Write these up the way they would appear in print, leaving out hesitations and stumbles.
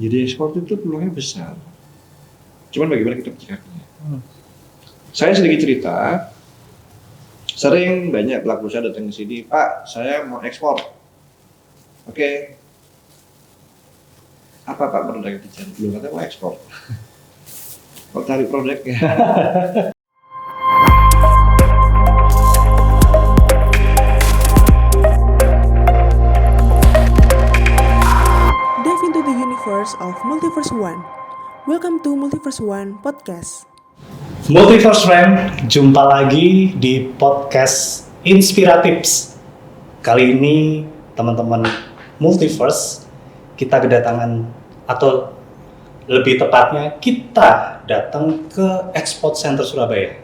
Jadi ekspor itu peluangnya besar. Cuman bagaimana kita mencikapnya. Saya sedikit cerita, sering banyak pelaku usaha datang ke sini, Pak, saya mau ekspor. Oke. Apa Pak produk yang dicari? Belum kata mau ekspor. Kok cari produknya? Dive into the universe of Multiverse One. Welcome to Multiverse One Podcast. Multiverse Friend, jumpa lagi di podcast Inspiratives. Kali ini teman-teman Multiverse, kita kedatangan atau lebih tepatnya kita datang ke Export Center Surabaya.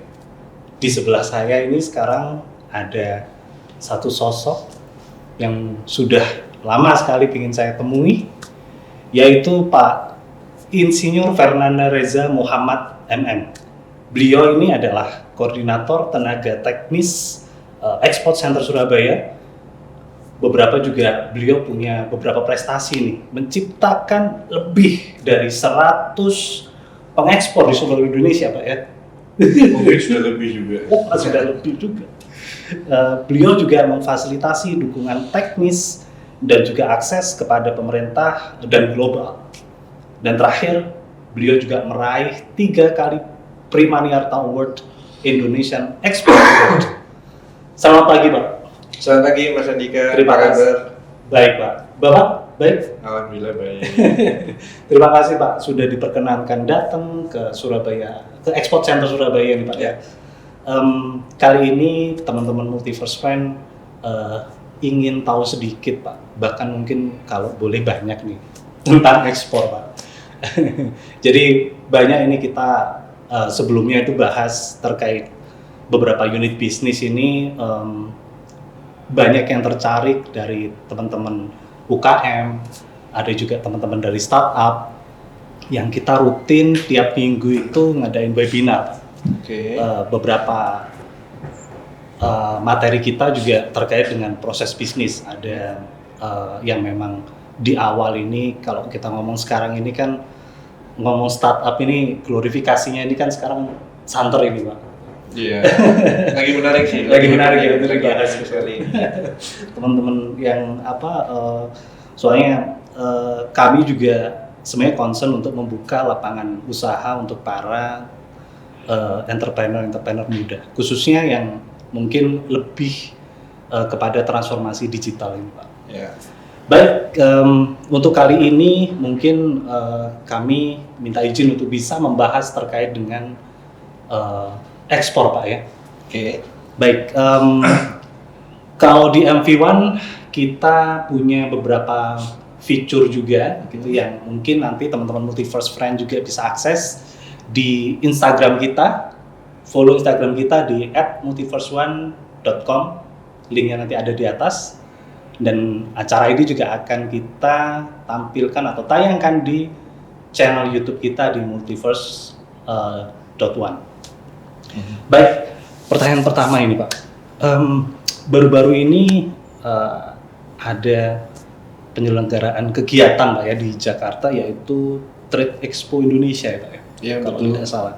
Di sebelah saya ini sekarang ada satu sosok yang sudah lama sekali ingin saya temui, yaitu Pak Insinyur Fernanda Reza Muhammad MM. Beliau ini adalah koordinator tenaga teknis Export Center Surabaya. Beliau punya beberapa prestasi nih, menciptakan lebih dari 100 pengekspor di seluruh Indonesia, Pak ya. Mungkin sudah lebih juga. Sudah lebih juga. Beliau juga memfasilitasi dukungan teknis dan juga akses kepada pemerintah dan global. Dan terakhir, beliau juga meraih 3 kali Primaniarta Award Indonesian Export Award. Selamat pagi, Pak. Selamat pagi Mas Andika. Terima kasih. Baik, Pak. Bapak, baik? Alhamdulillah baik. Terima kasih, Pak, sudah diperkenankan datang ke Surabaya, ke Export Center Surabaya nih, Pak ya. Kali ini teman-teman Multiverse Friend ingin tahu sedikit, Pak. Bahkan mungkin kalau boleh banyak nih tentang ekspor, Pak. Jadi banyak ini kita sebelumnya itu bahas terkait beberapa unit bisnis ini, banyak yang tertarik dari teman-teman UKM, ada juga teman-teman dari startup yang kita rutin tiap minggu itu ngadain webinar. Beberapa materi kita juga terkait dengan proses bisnis. Ada yang memang di awal ini, kalau kita ngomong sekarang ini kan ngomong startup ini glorifikasinya ini kan sekarang santer ini, Pak. Iya. Lagi menarik sih. Lagi menarik ya, itu dibahas sekali. Teman-teman yang soalnya kami juga sebenarnya concern untuk membuka lapangan usaha untuk para entrepreneur muda, khususnya yang mungkin lebih kepada transformasi digital ini, Pak. Ya. Baik, untuk kali ini mungkin kami minta izin untuk bisa membahas terkait dengan ekspor, Pak ya. Oke. Baik, kalau di MV1 kita punya beberapa fitur juga gitu yang mungkin nanti teman-teman Multiverse Friend juga bisa akses di Instagram kita. Follow Instagram kita di @multiverseone.com, linknya nanti ada di atas. Dan acara ini juga akan kita tampilkan atau tayangkan di channel YouTube kita di multiverse.one. Baik, pertanyaan pertama ini, Pak. Baru-baru ini ada penyelenggaraan kegiatan, Pak ya, di Jakarta, yaitu Trade Expo Indonesia ya, Pak ya. Ya, kalau betul. tidak salah.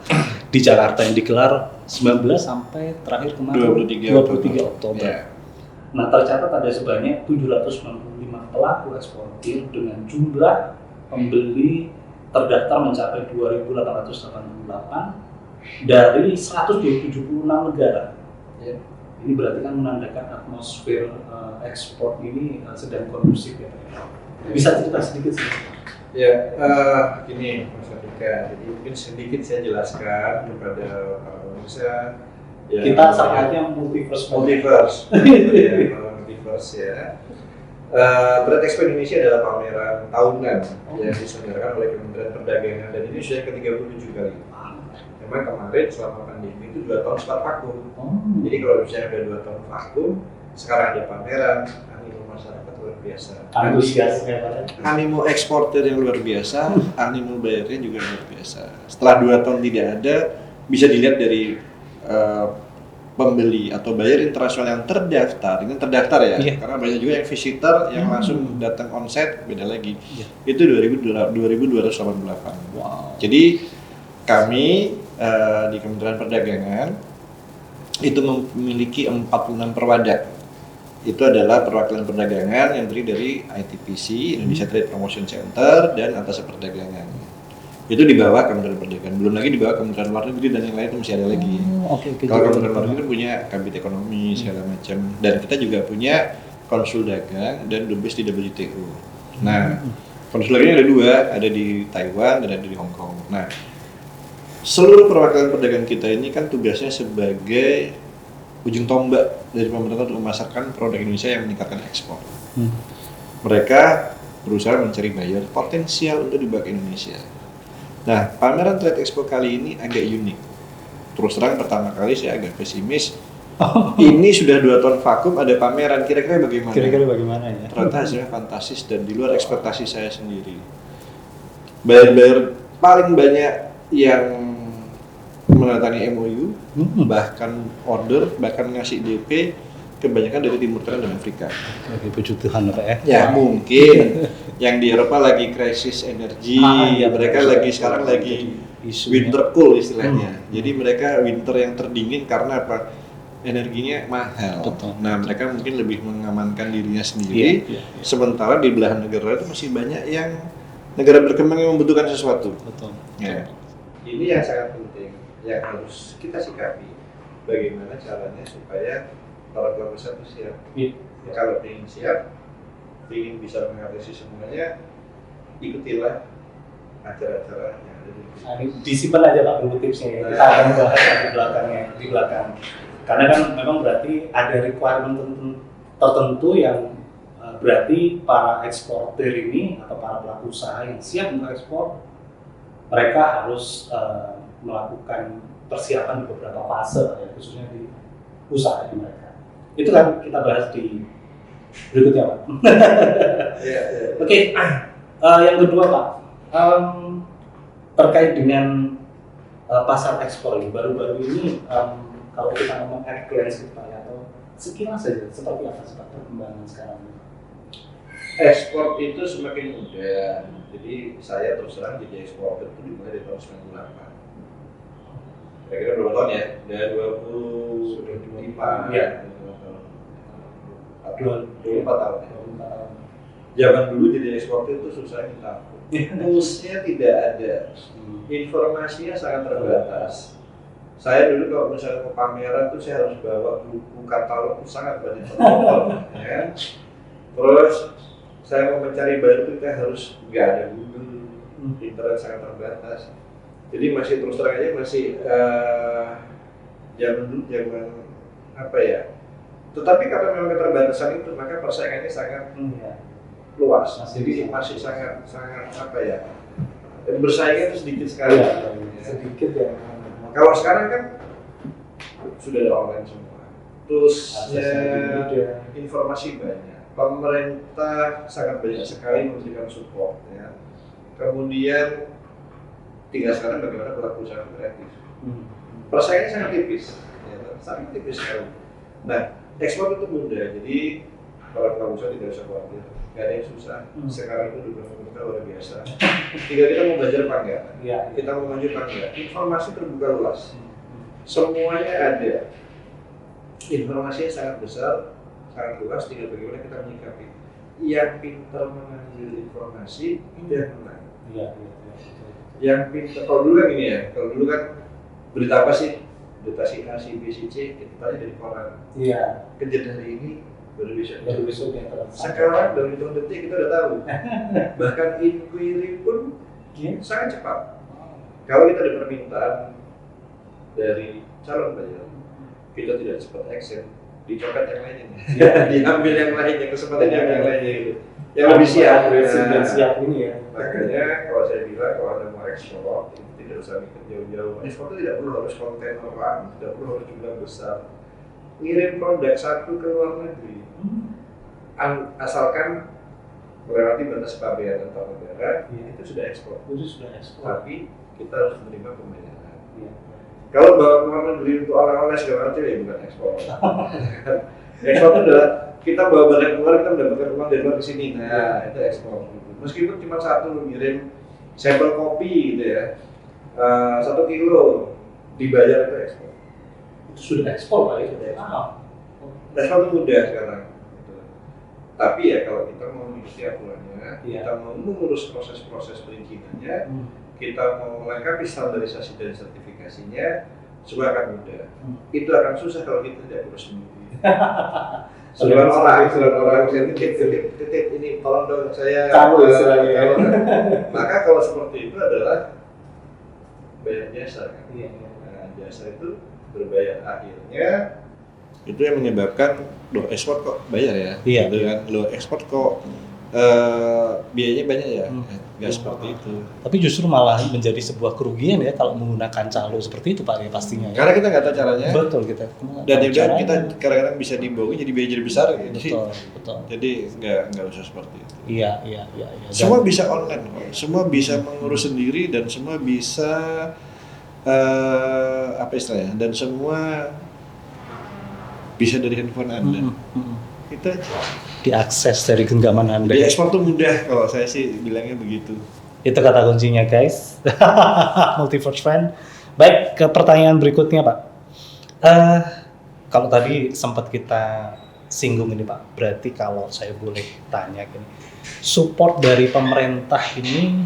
Di Jakarta yang digelar 19 sampai terakhir kemarin 23 Oktober. Ya. Nah, tercatat ada sebanyak 795 pelaku eksportir dengan jumlah pembeli terdaftar mencapai 2.888 dari 176 negara. Ya. Ini berarti kan menandakan atmosfer ekspor ini sedang kondusif ya. Bisa cerita sedikit sih? Ya, gini Mas Andika. Jadi mungkin sedikit saya jelaskan kepada para pemirsa. Ya, kita saatnya multiverse. Ya, multiverse ya. Trade Expo Indonesia adalah pameran tahunan yang diselenggarakan oleh Kementerian Perdagangan dan ini sudah ke-37 kali. Memang kemarin selama pandemi itu 2 tahun sempat vakum. Jadi kalau misalnya ada 2 tahun vakum, sekarang ada pameran, animo masyarakat luar biasa. Antusiasnya, animo eksportir yang luar biasa, animo bayarnya juga luar biasa. Setelah 2 tahun tidak ada, bisa dilihat dari pembeli atau buyer internasional yang terdaftar, ini terdaftar ya, Iya. karena banyak juga yang visitor yang langsung datang onsite, beda lagi. Iya. Itu 2288. Wow. Jadi kami di Kementerian Perdagangan itu memiliki 46 perwadak. Itu adalah perwakilan perdagangan yang terdiri dari ITPC, Indonesia Trade Promotion Center, dan Atas Perdagangan. Itu di bawah Kementerian Perdagangan. Belum lagi di bawah Kementerian Luar Negeri dan yang lain itu masih ada lagi. Oke. Kalau Kementerian Luar Negeri punya Kabit Ekonomi segala macam, dan kita juga punya Konsul Dagang dan Dubes di WTO. Nah, konsul dagangnya ada dua, ada di Taiwan dan ada di Hong Kong. Nah, seluruh perwakilan perdagangan kita ini kan tugasnya sebagai ujung tombak dari pemerintah untuk memasarkan produk Indonesia yang meningkatkan ekspor. Mereka berusaha mencari buyer potensial untuk dibawa ke Indonesia. Nah, pameran Trade Expo kali ini agak unik. Terus terang pertama kali saya agak pesimis. Ini sudah 2 tahun vakum, ada pameran, kira-kira bagaimana? Kira-kira bagaimana ya? Ternyata hasilnya fantastis dan di luar ekspektasi saya sendiri. Buyer-buyer paling banyak yang menandatangani MOU, bahkan order, bahkan ngasih DP, kebanyakan dari Timur Tengah dan Afrika. Oke, puji Tuhan Pak ya. Ya mungkin yang di Eropa lagi krisis energi, Iya, mereka betul. lagi sekarang lagi Isunya. winter cool istilahnya. Jadi mereka winter yang terdingin karena apa? Energinya mahal. Betul. Nah mereka mungkin lebih mengamankan dirinya sendiri. Iya. Sementara di belahan negara itu masih banyak yang negara berkembang yang membutuhkan sesuatu. Betul. Ya. Ini yang sangat penting, yang harus kita sikapi. Bagaimana caranya supaya para pelaku usaha itu siap. Kalau ingin siap, ingin bisa mengatasi semuanya, ikutilah acara-acara yang ada di sini. Nah, ini disimpan aja Pak dulu tipsnya ya. Kita akan bahas di belakang. Karena kan memang berarti ada requirement tertentu yang berarti para eksportir ini atau para pelaku usaha yang siap untuk ekspor, mereka harus melakukan persiapan di beberapa fase ya, khususnya di usaha mereka. Itu kan kita bahas di berikutnya Pak. Ya. Oke, yang kedua Pak, terkait dengan pasar ekspor ini baru-baru ini, kalau kita ngomong at glance gitu Pak ya, atau sekilas saja seperti apa sih Pak perkembangan sekarang ini? Ekspor itu semakin mudah. Jadi saya terus terang jadi eksporter itu dimulai dari tahun 98. Kira-kira berapa tahun ya? Udah 25. Iya. 24 tahun ya. Zaman dulu jadi eksporter itu susah minta. Toolsnya tidak ada, informasinya sangat terbatas. Saya dulu kalau misalnya ke pameran tuh saya harus bawa buku katalog sangat banyak ya. Terus saya mau mencari baru itu kita harus nggak ada Google, internet sangat terbatas. Jadi masih terus terang aja masih zaman apa ya? Tetapi karena memang keterbatasan itu maka persaingannya sangat luas. Jadi masih sangat apa ya? Bersaingnya itu sedikit sekali. Sedikit ya. Kalau sekarang kan sudah ada online semua, toolsnya, informasi banyak, pemerintah sangat banyak sekali memberikan support ya. Kemudian tinggal sekarang bagaimana pelaku usaha kreatif. Persaingannya sangat tipis, ya, sangat tipis sekali. Nah, ekspor itu mudah, jadi para pelaku usaha tidak usah khawatir, nggak ada yang susah. Sekarang itu dukungan pemerintah luar biasa. Tinggal kita mau belajar apa enggak, kita mau maju apa enggak. Informasi terbuka luas, semuanya ada. Informasinya sangat besar, sangat luas. Tinggal bagaimana kita menyikapi. Yang pintar mengambil informasi itu yang menang. Yang pintar, kalau dulu kan gini ya, kalau dulu kan berita apa sih? Berita si A, si B, si C, kita tanya dari koran. Iya. Kejadian hari ini baru besok ya. sekarang dari hitung detik kita udah tahu. Bahkan inquiry pun sangat cepat. Kalau kita ada permintaan dari calon buyer, kita tidak cepat action, dicopet yang lainnya, diambil yang lainnya, kesempatan diambil yang lainnya gitu. Yang lebih siap, dan siap ini ya. Makanya kalau saya bilang kalau Anda mau ekspor, itu tidak usah mikir jauh-jauh. Ekspor itu tidak perlu harus kontaineran, tidak perlu harus jumlah besar. Ngirim produk satu ke luar negeri, asalkan melewati batas pabean antar negara, itu sudah ekspor. Itu sudah ekspor. Tapi kita harus menerima pembayaran. Kalau bawa ke luar negeri untuk oleh-oleh segala macam ya bukan ekspor. Ekspor itu adalah kita bawa barang keluar, kita mendapatkan uang dari luar ke sini. Nah, itu ekspor. Meskipun cuma satu ngirim sampel kopi gitu ya, 1 kilo dibayar itu ekspor. Itu sudah ekspor Pak ya? Ekspor itu mudah sekarang. Tapi ya kalau kita mau mengikuti aturannya, kita mau mengurus proses-proses perizinannya, kita mau melengkapi standarisasi dan sertifikasinya, semua akan mudah. Itu akan susah kalau kita tidak urus sendiri. Seluruh orang titip ini tolong dong saya. Maka kalau seperti itu adalah bayar jasa kan. Nah, jasa itu berbayar akhirnya itu yang menyebabkan loh ekspor kok bayar ya, gitu kan, loh ekspor kok biayanya banyak ya, nggak seperti itu. Tapi justru malah menjadi sebuah kerugian ya kalau menggunakan calo seperti itu Pak ya pastinya. Karena kita nggak tahu caranya. Betul kita. Dan kita kadang-kadang bisa dibohongi jadi biaya jadi besar gitu. Betul. Jadi nggak usah seperti itu. Iya. Semua bisa online, semua bisa mengurus sendiri dan semua bisa apa istilahnya, dan semua bisa dari handphone Anda. Itu aja. Diakses dari genggaman Anda. Di ekspor tuh mudah kalau saya sih bilangnya begitu. Itu kata kuncinya guys. Multiverse Friend. Baik, ke pertanyaan berikutnya Pak. Kalau tadi sempat kita singgung ini Pak, berarti kalau saya boleh tanya gini, support dari pemerintah ini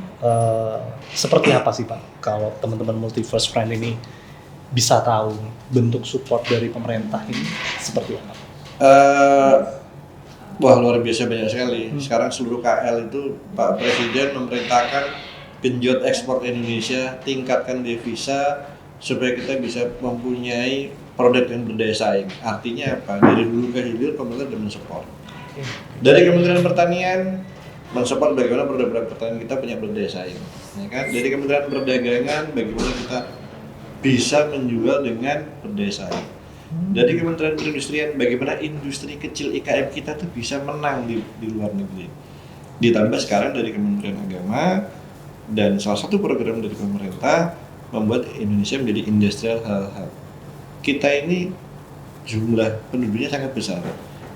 seperti apa sih Pak? Kalau teman-teman Multiverse Friend ini bisa tahu bentuk support dari pemerintah ini seperti apa? Wah luar biasa banyak sekali. Sekarang seluruh KL itu Pak Presiden memerintahkan genjot ekspor Indonesia, tingkatkan devisa supaya kita bisa mempunyai produk yang berdaya saing. Artinya apa? Dari dulu ke hilir pemerintah sudah mensupport. Dari Kementerian Pertanian mensupport bagaimana produk-produk pertanian kita punya berdaya saing. Ya kan? Dari Kementerian Perdagangan bagaimana kita bisa menjual dengan berdaya saing. Dari Kementerian Perindustrian bagaimana industri kecil IKM kita tuh bisa menang di luar negeri. Ditambah sekarang dari Kementerian Agama dan salah satu program dari pemerintah membuat Indonesia menjadi industrial hub. Kita ini jumlah penduduknya sangat besar.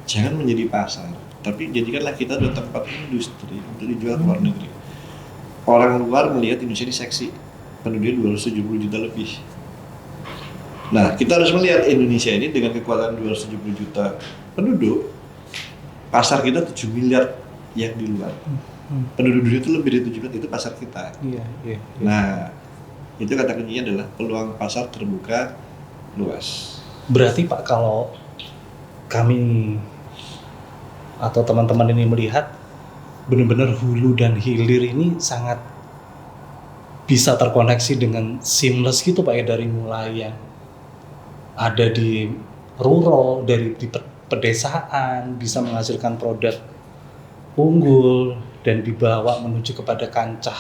Jangan menjadi pasar, tapi jadikanlah kita adalah tempat industri untuk dijual ke luar negeri. Orang luar melihat Indonesia ini seksi, penduduknya 270 juta lebih. Nah, kita harus melihat Indonesia ini dengan kekuatan 270 juta penduduk, pasar kita 7 miliar yang di luar. Penduduk dunia itu lebih dari 7 miliar, itu pasar kita. Iya. Nah, itu kata kuncinya adalah peluang pasar terbuka luas. Berarti Pak kalau kami atau teman-teman ini melihat benar-benar hulu dan hilir ini sangat bisa terkoneksi dengan seamless gitu Pak ya, dari mulai yang ada di rural, dari di pedesaan bisa menghasilkan produk unggul dan dibawa menuju kepada kancah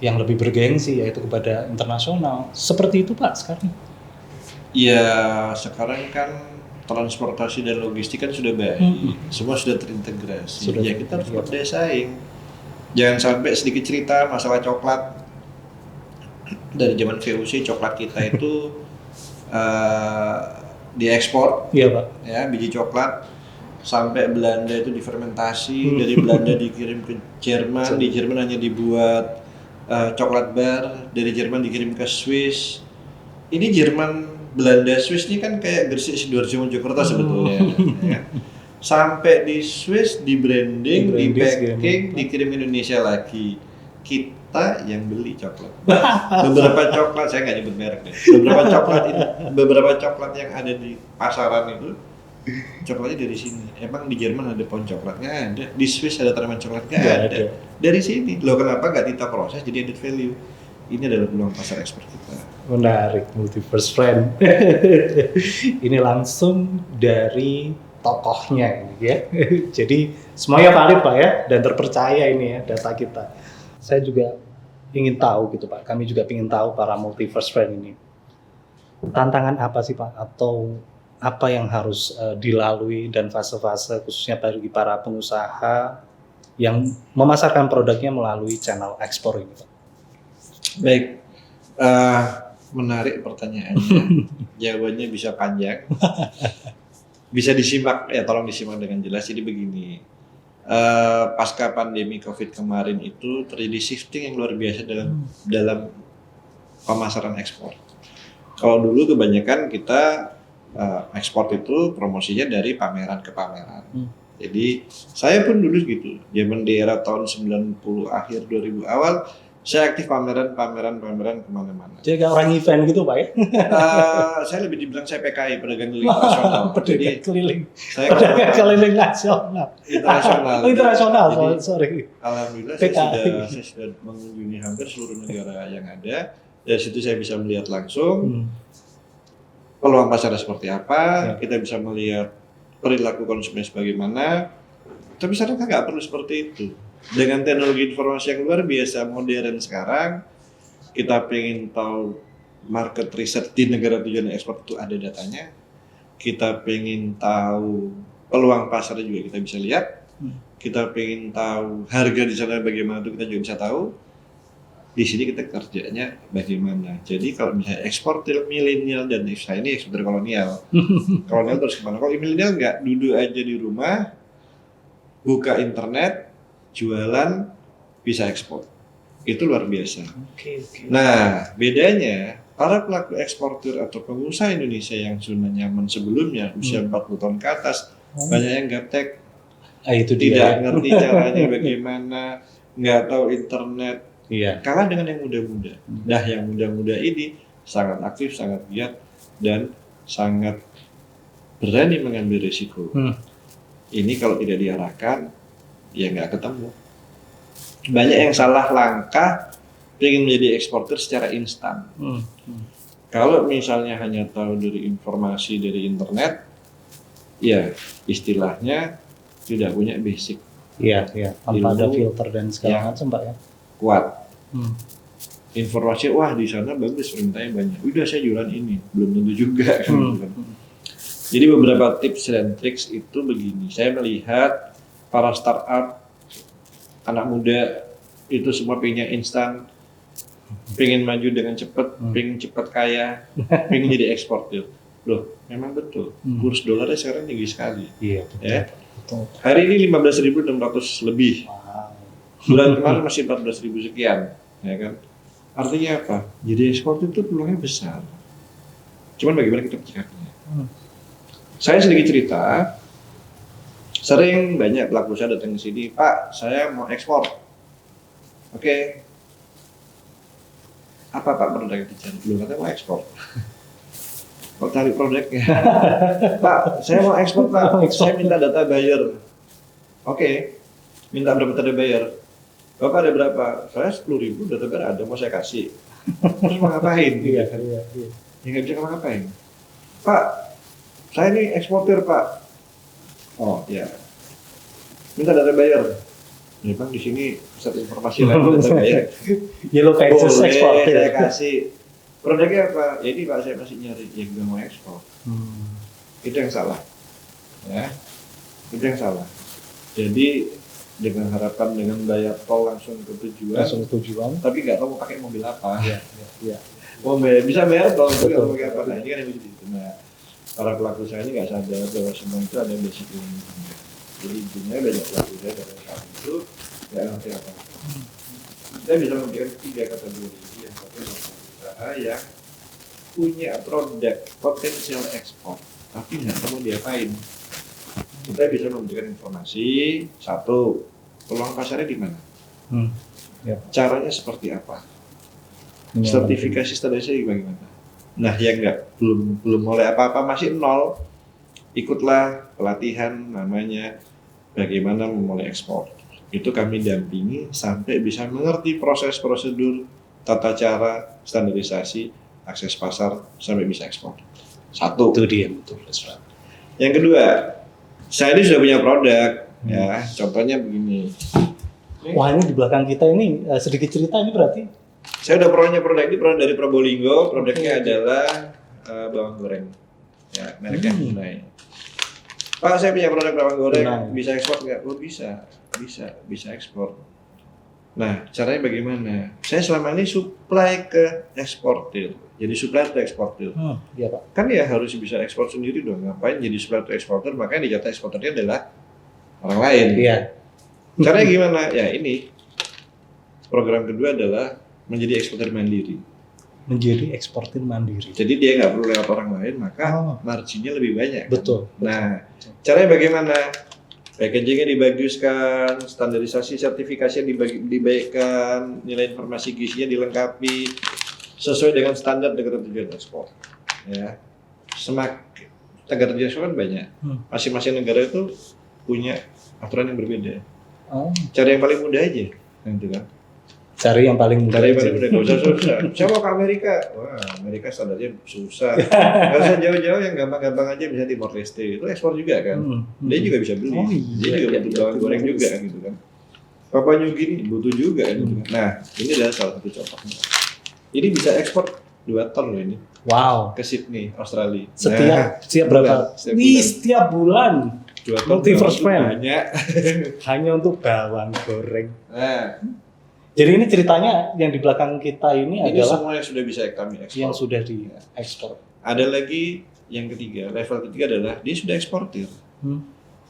yang lebih bergengsi yaitu kepada internasional. Seperti itu Pak sekarang. Ya sekarang kan transportasi dan logistik kan sudah baik, semua sudah terintegrasi. Ya kita harus berdaya saing. Jangan sampai sedikit cerita masalah coklat. Dari zaman VOC coklat kita itu diekspor, iya Pak. Ya biji coklat sampai Belanda itu difermentasi, dari Belanda dikirim ke Jerman, di Jerman hanya dibuat coklat bar, dari Jerman dikirim ke Swiss. Ini Jerman, Belanda, Swiss ini kan kayak Gresik, Sidoarjo, Mojokerto sebetulnya. Ya. Sampai di Swiss, di branding, di packing, dikirim Indonesia lagi. Kita yang beli coklat. Beberapa coklat, saya nggak nyebut merek deh. Beberapa coklat yang ada di pasaran itu coklatnya dari sini. Emang di Jerman ada pohon coklat? Nggak ada. Di Swiss ada tanaman coklat? Nggak ada. Dari sini. Loh kenapa nggak kita proses jadi added value? Ini adalah peluang pasar ekspor kita. Menarik, Multiverse Friend. Ini langsung dari tokohnya ya. Jadi semuanya valid Pak ya, dan terpercaya ini ya data kita. Saya juga ingin tahu gitu Pak, kami juga ingin tahu para Multiverse Friend ini. Tantangan apa sih Pak, atau apa yang harus dilalui dan fase-fase khususnya bagi para pengusaha yang memasarkan produknya melalui channel ekspor ini Pak? Baik, Menarik pertanyaannya. Jawabannya bisa panjang. Bisa disimak, ya tolong disimak dengan jelas. Jadi begini, pasca pandemi COVID kemarin itu terjadi shifting yang luar biasa dalam pemasaran ekspor. Kalau dulu kebanyakan kita ekspor itu promosinya dari pameran ke pameran. Jadi saya pun dulu gitu, zaman di era tahun 90 akhir 2000 awal, saya aktif pameran kemana-mana. Jadi kayak orang event gitu Pak ya? Saya lebih dibilang saya PKI, pedagang keliling nasional. Pedagang keliling. Saya Pedagang keliling nasional. internasional. Internasional, Jadi, sorry. alhamdulillah PKI. saya sudah mengunjungi hampir seluruh negara yang ada. Dari situ saya bisa melihat langsung peluang pasarnya seperti apa, kita bisa melihat perilaku konsumen sebagaimana. Tapi ternyata nggak perlu seperti itu. Dengan teknologi informasi yang luar biasa modern sekarang, kita pengen tahu market research di negara tujuan ekspor itu ada datanya. Kita pengen tahu peluang pasarnya juga kita bisa lihat. Kita pengen tahu harga di sana bagaimana itu kita juga bisa tahu. Di sini kita kerjanya bagaimana. Jadi kalau misalnya eksportir milenial dan saya ini eksportir kolonial. Kolonial terus kemana? Kalau milenial nggak, duduk aja di rumah, buka internet, jualan, bisa ekspor. Itu luar biasa. Oke. Nah, bedanya para pelaku eksportir atau pengusaha Indonesia yang sudah nyaman sebelumnya, usia 40 tahun ke atas, banyak yang gaptek, Itu tidak dia. ngerti caranya bagaimana, nggak tahu internet, Iya. kalah dengan yang muda-muda. Nah, yang muda-muda ini sangat aktif, sangat giat, dan sangat berani mengambil risiko. Ini kalau tidak diarahkan, ya nggak ketemu. Banyak yang salah langkah ingin menjadi eksportir secara instan. Kalau misalnya hanya tahu dari informasi dari internet, ya istilahnya tidak punya basic Iya. Tanpa ada Ilmu filter dan segala yang macam Pak ya. kuat. Informasi, wah di sana bagus, permintaannya banyak. Udah saya jualan ini, belum tentu juga. Jadi beberapa tips dan triks itu begini. Saya melihat para startup, anak muda itu semua pengennya instan, pengen maju dengan cepat, pengen cepat kaya, pengen jadi eksportir. Loh, memang betul. Kurs dolarnya sekarang tinggi sekali. Iya. Ya. Betul. Hari ini 15.600 lebih. Wow. Bulan kemarin masih 14.000 sekian, ya kan? Artinya apa? Jadi eksportir itu peluangnya besar. Cuman bagaimana kita mencikapinya? Saya sedikit cerita. Sering banyak pelaku usaha datang ke sini, Pak, saya mau ekspor. Oke. Apa Pak produk yang dicari? Belum kata mau ekspor. Kok cari produknya? Pak, saya mau ekspor Pak. Saya minta data buyer. Oke. Minta berapa data buyer? Bapak ada berapa? Saya 10.000 data buyer ada, mau saya kasih. Terus mau ngapain? Iya. Ya nggak bisa ngapain. Pak, saya ini eksportir Pak. Oh ya. Minta data buyer. Memang di sini pusat informasi lain data buyer. Yellow Pages Boleh, ekspor. saya kasih. Produknya apa? Ya ini Pak, saya masih nyari yang nggak mau ekspor. Itu yang salah. Ya, itu yang salah. Jadi dengan harapan dengan bayar tol langsung ke tujuan, tapi nggak tahu mau pakai mobil apa. Iya. Bisa bayar tol, tapi nggak Betul. tahu pakai apa. Nah ini kan yang begitu. Nah, para pelaku usaha ini nggak sadar bahwa semua itu ada basic ilmu. Jadi intinya banyak pelaku usaha pada saat itu nggak ngerti apa. Kita bisa memberikan 3 kategori. Yang satu adalah usaha yang punya produk potensial ekspor, tapi nggak tahu mau diapain. Kita bisa memberikan informasi, satu, peluang pasarnya di mana, caranya seperti apa, sertifikasi standarisasi bagaimana. Nah, yang belum mulai apa-apa, masih nol, ikutlah pelatihan namanya bagaimana memulai ekspor. Itu kami dampingi sampai bisa mengerti proses prosedur, tata cara, standarisasi, akses pasar sampai bisa ekspor. Satu. Itu dia betul. Yang kedua, saya ini sudah punya produk, ya. Contohnya begini. Wah, ini di belakang kita ini sedikit cerita ini berarti. Saya udah punya produk ini, produk dari Probolinggo. Produknya adalah bawang goreng, ya, mereknya Hunai. Pak, saya punya produk bawang goreng, bisa ekspor nggak? Oh bisa ekspor. Nah, caranya bagaimana? Saya selama ini supply ke eksportir. Jadi supply to eksportir. Iya Pak. Kan ya harus bisa ekspor sendiri dong. Ngapain jadi supply to eksportir? Makanya dijata eksportirnya adalah orang lain. Iya. Caranya gimana? Ya ini. Program kedua adalah menjadi eksportir mandiri. Menjadi eksportir mandiri. Jadi dia nggak perlu lewat orang lain, maka marginnya lebih banyak. Betul. Nah, caranya bagaimana? Packagingnya dibaguskan, standarisasi sertifikasi dibaikkan, nilai informasi gizinya dilengkapi sesuai dengan standar negara tujuan ekspor. Ya, semakin negara tujuan ekspor kan banyak. Masing-masing negara itu punya aturan yang berbeda. Cara yang paling mudah aja, gitu kan? Cari yang paling mudah. Cari yang paling mudah, nggak usah susah. Saya mau ke Amerika, wah Amerika standarnya susah. Nggak usah jauh-jauh, yang gampang-gampang aja bisa Timor Leste itu ekspor juga kan. Dia juga bisa beli, dia juga butuh bawang goreng juga kan gitu kan. Papua New Guinea butuh juga kan gitu kan. Nah ini adalah salah satu contohnya. Ini bisa ekspor 2 ton loh ini. Wow. Ke Sydney, Australia. Setiap berapa? Setiap bulan. 2 ton. Multi-First Friend. Banyak. Hanya untuk bawang goreng. Nah. Jadi ini ceritanya yang di belakang kita ini adalah semua yang sudah bisa kami ekspor. Yang sudah diekspor. Ada lagi yang ketiga, level ketiga adalah dia sudah eksportir.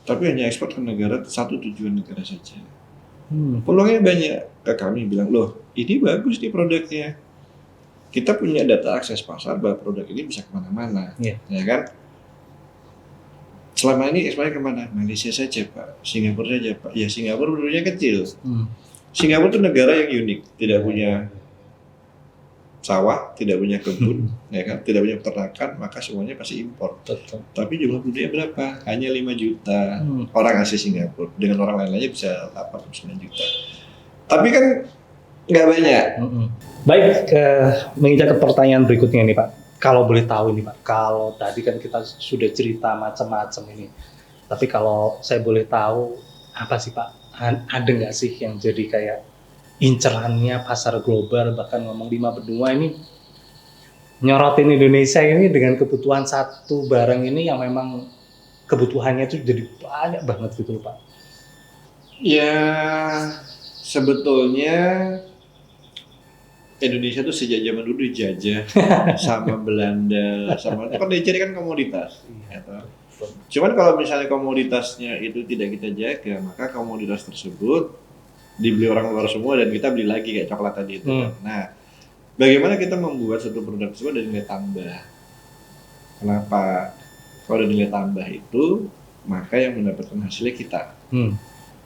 Tapi hanya ekspor ke negara satu tujuan negara saja. Peluangnya banyak. Ke kami bilang, loh ini bagus nih produknya. Kita punya data akses pasar bahwa produk ini bisa kemana-mana. Ya kan? Selama ini ekspornya kemana? Malaysia saja Pak, Singapura saja Pak. Ya Singapura penduduknya kecil. Singapura itu negara yang unik, tidak punya sawah, tidak punya kebun, ya kan, tidak punya peternakan, maka semuanya pasti impor. Betul. Tapi jumlah penduduknya berapa? Hanya 5 juta orang asli Singapura. Dengan orang lain aja bisa 8-9 juta. Tapi kan nggak banyak. Baik, menginjak ke pertanyaan berikutnya nih Pak. Kalau boleh tahu nih Pak, kalau tadi kan kita sudah cerita macam-macam ini. Tapi kalau saya boleh tahu, apa sih Pak? Ada nggak sih yang jadi kayak incerannya pasar global, bahkan ngomong 5 benua ini nyorotin Indonesia ini dengan kebutuhan satu barang ini yang memang kebutuhannya itu jadi banyak banget gitu Pak? Ya sebetulnya Indonesia tuh sejak zaman dulu dijajah sama Belanda, sama itu kan dicari kan komoditas. Cuman kalau misalnya komoditasnya itu tidak kita jaga, maka komoditas tersebut dibeli orang luar semua dan kita beli lagi kayak coklat tadi itu. Nah, bagaimana kita membuat satu produk tersebut ada nilai tambah? Kenapa? Kalau ada nilai tambah itu, maka yang mendapatkan hasilnya kita.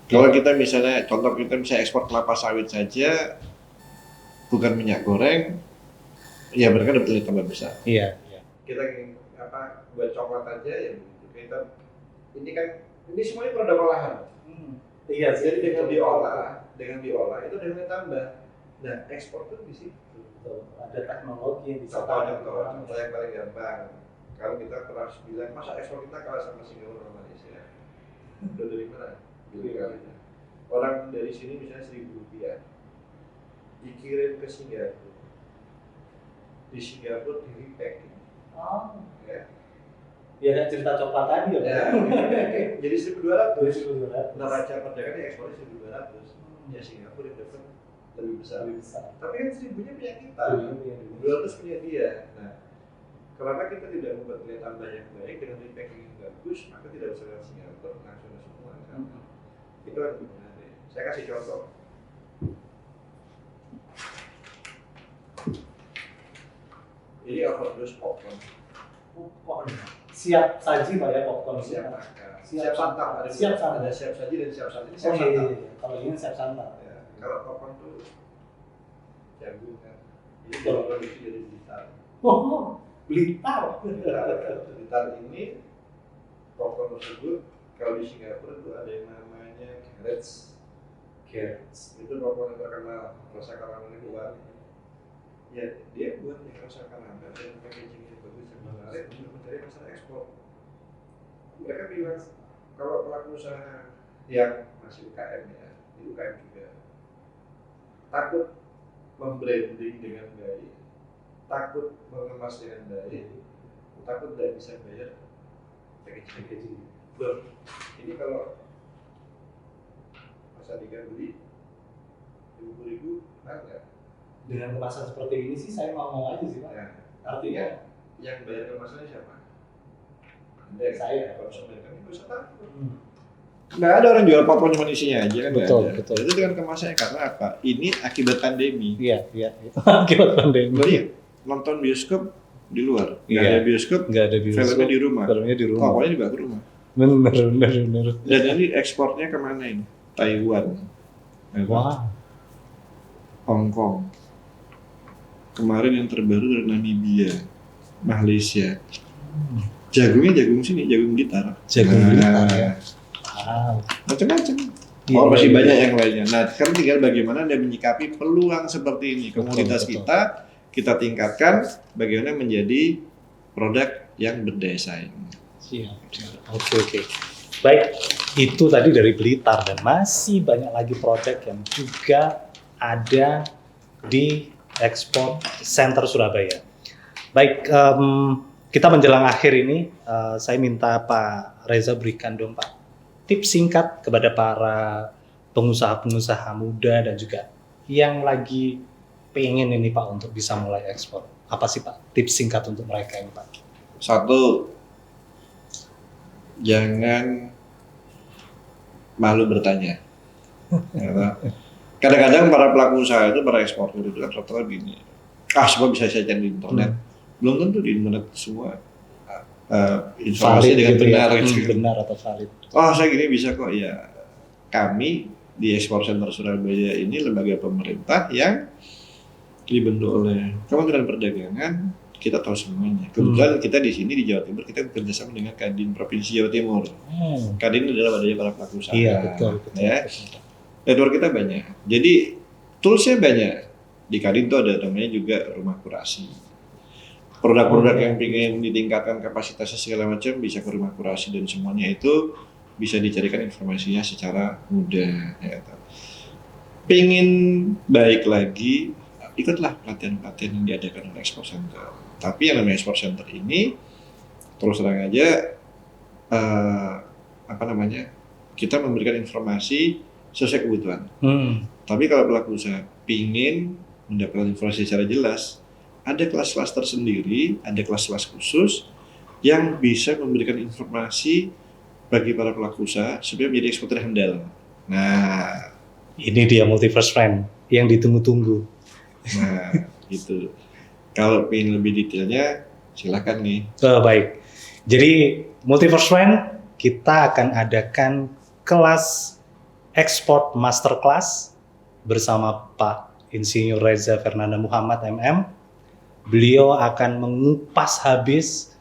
Kalau kita misalnya, contoh kita misalnya ekspor kelapa sawit saja, bukan minyak goreng, ya mereka dapat nilai tambah besar. Iya. Kita buat coklat aja ya ini semuanya produk olahan. Iya. Jadi dengan diolah itu ada nilai tambah. Nah ekspor tuh di situ. Ada teknologi yang bisa. Contoh yang paling gampang. Kalau kita pernah bilang masa ekspor kita kalah sama Singapura dan Malaysia. Udah dari mana? Kalinya. Orang dari sini misalnya Rp1.000 dikirim ke Singapura. Di Singapura di repacking. Ya. Ya kan cerita coklat tadi ya. Jadi 1.200. 1.200. Neraca perdagangannya ekspornya 1.200. Ya Singapura yang dapat lebih besar. Tapi kan 1.000-nya punya kita. 200 punya dia. Nah, karena kita tidak membuat nilai tambah yang baik dengan repacking yang bagus, maka tidak usah ke Singapura, langsung ke semua. Itu kan sebenarnya. Saya kasih contoh. Ini overdose popcorn. Siap saji Pak ya popcorn. Siap santap. Ada siap saji dan siap santap. Ini siap santap. santap. Kalau ini siap santap. Ya, kalau popcorn tuh jagung kan. Ini kalau produksi dari Blitar. Blitar ini popcorn tersebut kalau di Singapura itu ada yang namanya Garrett's. Itu popcorn yang terkenal, rasa karamelnya kuat. Ya dia buat yang rasa karamel dan packagingnya bagus dan menarik untuk mencari pasar ekspor. Mereka bilang kalau pelaku usaha yang masih UKM ya, di UKM juga takut membranding dengan baik, takut mengemas dengan baik, takut tidak bisa bayar packaging. Loh, ini kalau Mas Andika beli 20.000 ada. Dengan kemasan seperti ini sih saya mau aja sih Pak. Ya. Artinya Yang bayar kemasannya siapa? Saya. Konsumen kan nggak usah takut. Nggak ada orang jual popcorn cuma isinya aja kan, nggak Betul, ada. betul. Itu dengan kemasannya karena apa? Ini akibat pandemi. Iya. Akibat pandemi. Jadi nonton bioskop di luar, nggak Iya. ada bioskop, Nggak ada bioskop. filmnya di rumah. Filmnya di rumah. Pokoknya juga ke rumah. Bener. Dan ini ekspornya kemana ini? Taiwan, Wah. Hong Kong. Kemarin yang terbaru dari Namibia, Malaysia. Jagungnya jagung sini, jagung gitar. Jagung gitar ya. Wow. Macam-macam. Iya, Oh, masih iya. banyak yang lainnya. Nah, sekarang tinggal bagaimana Anda menyikapi peluang seperti ini. Komoditas Betul. kita tingkatkan bagaimana menjadi produk yang berdaya saing. Siap. Oke. Baik, itu tadi dari Blitar dan masih banyak lagi produk yang juga ada di Export Center Surabaya. Baik, kita menjelang akhir ini, saya minta Pak Reza berikan dong Pak tips singkat kepada para pengusaha-pengusaha muda dan juga yang lagi pengen ini Pak untuk bisa mulai ekspor. Apa sih Pak tips singkat untuk mereka ini Pak? Satu, jangan malu bertanya. Ya, kadang-kadang para pelaku usaha itu, para eksportir itu kan rata-rata gini. Semua bisa saya cari di internet. Belum tentu di internet semua informasi dengan gitu benar. ya? Gitu. Benar atau valid? Saya gini bisa kok ya. Kami di Export Center Surabaya ini lembaga pemerintah yang dibentuk oleh Kementerian Perdagangan. Kita tahu semuanya. Kebetulan kita di sini di Jawa Timur kita bekerjasama dengan Kadin Provinsi Jawa Timur. Kadin adalah wadahnya para pelaku usaha. Iya betul. Ya. Network kita banyak. Jadi toolsnya banyak. Di Kadin itu ada namanya juga rumah kurasi. Produk-produk yang ingin ditingkatkan kapasitasnya segala macam bisa ke rumah kurasi dan semuanya itu bisa dicarikan informasinya secara mudah. Ya. Pengen baik lagi, ikutlah pelatihan-pelatihan yang diadakan oleh Export Center. Tapi yang namanya Export Center ini terus terang aja kita memberikan informasi sesuai kebutuhan. Tapi kalau pelaku usaha ingin mendapatkan informasi secara jelas, ada kelas-kelas tersendiri, ada kelas-kelas khusus yang bisa memberikan informasi bagi para pelaku usaha supaya menjadi eksportir handal. Nah, ini dia Multiverse Friend yang ditunggu-tunggu. Nah, gitu. Kalau ingin lebih detailnya, silakan nih. Baik. Jadi Multiverse Friend kita akan adakan kelas Export Masterclass bersama Pak Insinyur Reza Fernanda Muhammad MM. Beliau akan mengupas habis,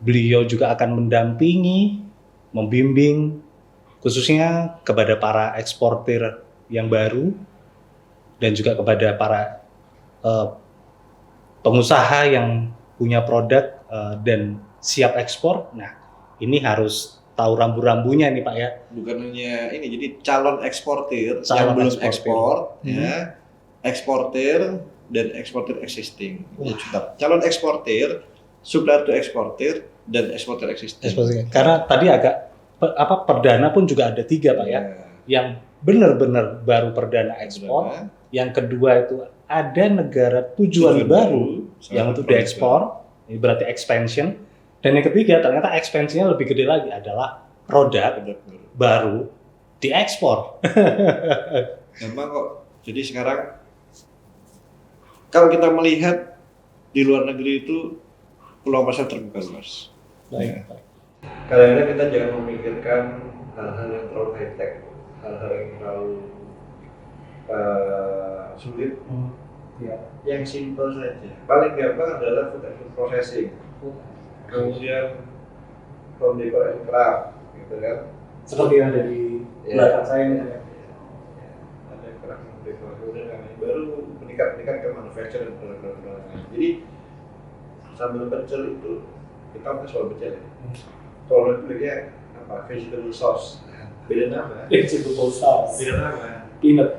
beliau juga akan mendampingi, membimbing, khususnya kepada para eksportir yang baru, dan juga kepada para pengusaha yang punya produk dan siap ekspor. Nah, ini harus tahu rambu-rambunya nih Pak ya. Bukan hanya ini, jadi calon eksportir Calon yang belum eksportir. ekspor, ya, eksportir dan eksportir existing. Ya, tetap. Calon eksportir, supplier to eksportir, dan eksportir existing. Karena tadi agak perdana pun juga ada 3 Pak ya. Yang benar-benar baru perdana ekspor. Perdana. Yang kedua itu ada negara tujuan baru yang untuk diekspor. Ini berarti expansion. Dan yang ketiga ternyata ekspansinya lebih gede lagi adalah produk baru diekspor. Gampang kok. Jadi sekarang kalau kita melihat di luar negeri itu peluang pasar terbuka luas. Baik. Kadang-kadang kita jangan memikirkan hal-hal yang terlalu high tech, hal-hal yang terlalu sulit. Ya. Yang simple saja. Paling gampang adalah food and food processing. Kemudian home decor and craft, gitu kan? Seperti yang ada di belakang saya ini. Ada craft home decor, kemudian yang lain. Baru meningkat ke manufacturing dan produk-produk lain. Jadi sambal pecel itu kita pakai sambal pecel ya. Kalau belinya apa? Vegetable sauce. Beda nama. Vegetable sauce. Beda nama. Peanut.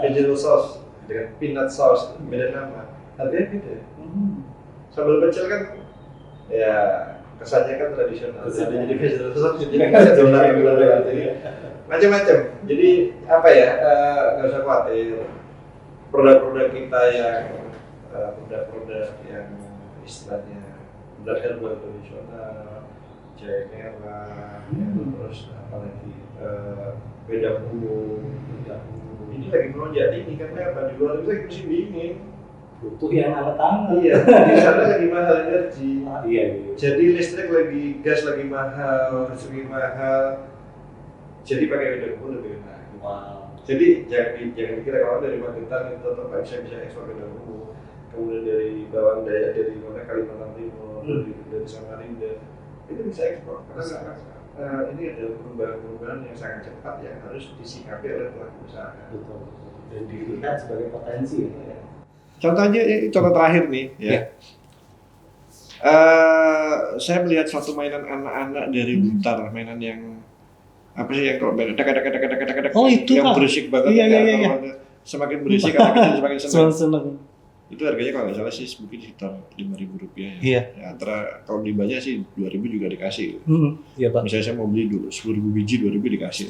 Vegetable sauce dengan peanut sauce beda nama. Harganya beda. Sambal pecel kan ya kesannya kan tradisional. Kesannya. Jadi besok jadi dolar macam-macam. Jadi apa ya? Nggak usah khawatir. Produk-produk kita yang produk-produk yang istilahnya produk herbal tradisional, jahe merah, terus apalagi beda bumbu. Ini lagi melonjak tinggi karena apa? Di luar itu lagi musim dingin. Butuh yang hangat-hangat. Iya, di sana lagi mahal energi. Iya. Jadi listrik lagi, gas lagi mahal, listrik lagi mahal. Jadi pakai beda bumbu lebih enak. Wow. Jadi jangan dikira kalau dari Magetan itu tetap bisa ekspor beda bumbu. Kemudian dari bawang daya dari mana Kalimantan Timur, dari Samarinda itu bisa ekspor karena ini ada perubahan-perubahan yang sangat cepat yang harus disikapi oleh pelaku usaha. Betul. Dan dilihat sebagai potensi ya. Contohnya, contoh terakhir nih ya. Saya melihat satu mainan anak-anak dari Blitar, mainan yang apa sih yang kalau dek Oh, itu yang Pak. berisik banget. Iya. Semakin berisik anak kecil semakin senang. Seneng. Itu harganya kalau nggak salah sih mungkin sekitar Rp5.000 ya. Iya. Ya, antara kalau beli banyak sih 2.000 juga dikasih. Iya Pak. Misalnya saya mau beli dulu 10.000 biji 2.000 dikasih.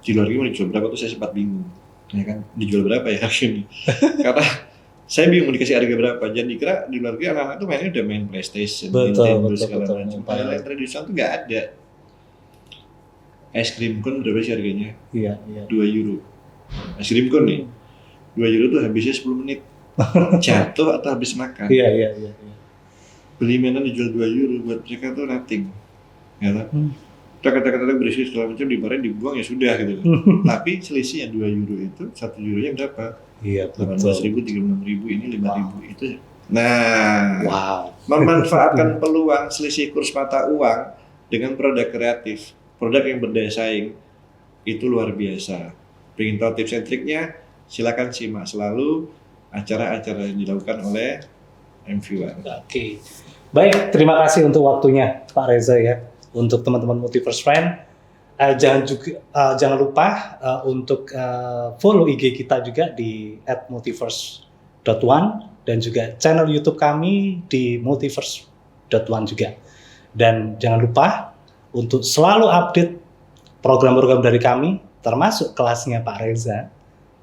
Di luar negeri mau dijual berapa tuh saya sempat bingung. Ya kan dijual berapa ya harganya? Karena saya bingung dikasih harga berapa. Jadi dikira di luar negeri anak-anak tuh mainnya udah main PlayStation, Nintendo segala macam. Padahal yang tradisional tuh nggak ada. Es krim cone berapa sih harganya? Iya. €2. Es krim cone nih. €2 tuh habisnya 10 menit. Jatuh atau habis makan. Iya. Beli mainan dijual €2 buat mereka tuh nothing. Ya kan? Kata-kata berisik segala macam dimarahin dibuang ya sudah gitu. Tapi selisihnya €2 itu €1 nya berapa? Iya, 18.000, 36.000, ini 5.000 itu. Nah, wow. memanfaatkan peluang selisih kurs mata uang dengan produk kreatif, produk yang berdaya saing itu luar biasa. Pengen tahu tips and triknya? Silakan simak selalu acara-acara yang dilakukan oleh MV1. Oke. Baik, terima kasih untuk waktunya Pak Reza ya. Untuk teman-teman Multiverse Friend, jangan lupa untuk follow IG kita juga di @multiverse.one dan juga channel YouTube kami di multiverse.one juga. Dan jangan lupa untuk selalu update program-program dari kami, termasuk kelasnya Pak Reza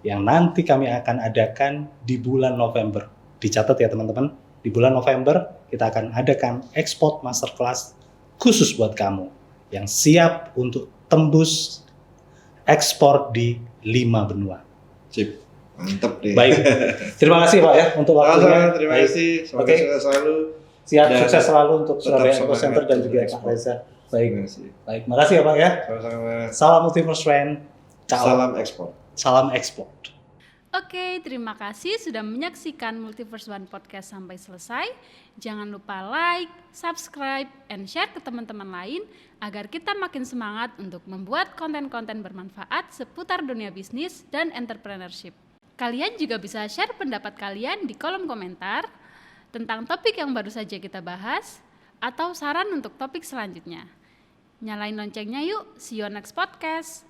yang nanti kami akan adakan di bulan November. Dicatat ya teman-teman, di bulan November kita akan adakan Export Masterclass khusus buat kamu yang siap untuk tembus ekspor di 5 benua. Sip, mantep deh. Baik, terima kasih Pak ya untuk waktunya. Terima kasih, semoga sukses selalu. Siap, Dan sukses selalu untuk tetap Surabaya Eco semangat Center dan untuk juga ekspor. Pak Reza. Baik, Terima kasih. baik, makasih ya Pak ya. Sama-sama. Salam Multiverse Friend. Ciao. Salam ekspor. Salam ekspor. Oke, terima kasih sudah menyaksikan Multiverse One Podcast sampai selesai. Jangan lupa like, subscribe, and share ke teman-teman lain agar kita makin semangat untuk membuat konten-konten bermanfaat seputar dunia bisnis dan entrepreneurship. Kalian juga bisa share pendapat kalian di kolom komentar tentang topik yang baru saja kita bahas atau saran untuk topik selanjutnya. Nyalain loncengnya yuk, see you on next podcast.